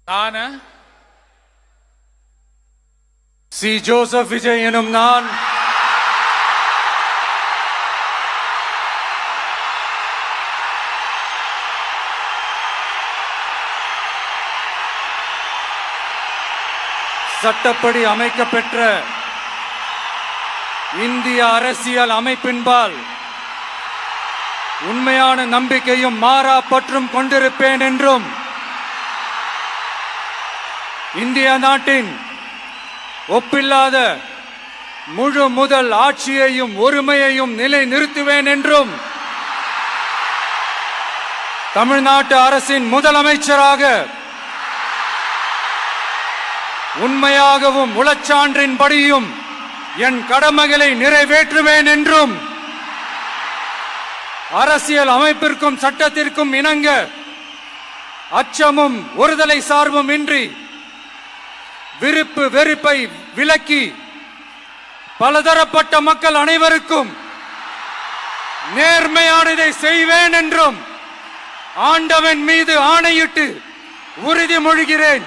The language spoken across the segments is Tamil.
நான் சி. ஜோசப் விஜய் எனும் நான் சட்டப்படி அமைக்கப்பெற்ற இந்திய அரசியல் அமைப்பின்பால் உண்மையான நம்பிக்கையும் மாறா பற்றும் கொண்டிருப்பேன் என்றும் இந்திய நாட்டின் ஒப்பில்லாத முழு முதல் ஆட்சியையும் ஒருமையையும் நிலை நிறுத்துவேன் என்றும் தமிழ்நாட்டு அரசின் முதலமைச்சராக உண்மையாகவும் உளச்சான்றின்படியும் என் கடமைகளை நிறைவேற்றுவேன் என்றும் அரசியல் அமைப்பிற்கும் சட்டத்திற்கும் இணங்க அச்சமும் ஒருதலை சார்பும் இன்றி விருப்பு வெறுப்பை விலக்கி பலதரப்பட்ட மக்கள் அனைவருக்கும் நேர்மையானதை செய்வேன் என்றும் ஆண்டவன் மீது ஆணையிட்டு உறுதிமொழிகிறேன்.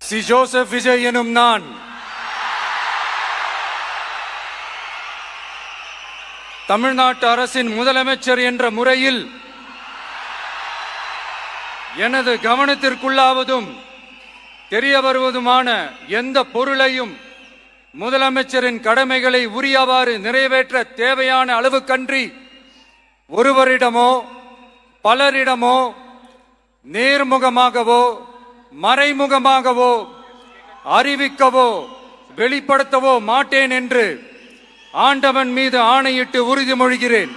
சி. ஜோசப் விஜய் எனும் நான் தமிழ்நாட்டு அரசின் முதலமைச்சர் என்ற முறையில் எனது கவனத்திற்குள்ளாவதும் தெரிய வருவதுமான எந்த பொருளையும் முதலமைச்சரின் கடமைகளை உரியவாறு நிறைவேற்ற தேவையான அளவுக்கன்றி ஒருவரிடமோ பலரிடமோ நேர்முகமாகவோ மறைமுகமாகவோ அறிவிக்கவோ வெளிப்படுத்தவோ மாட்டேன் என்று ஆண்டவன் மீது ஆணையிட்டு உறுதிமொழிகிறேன்.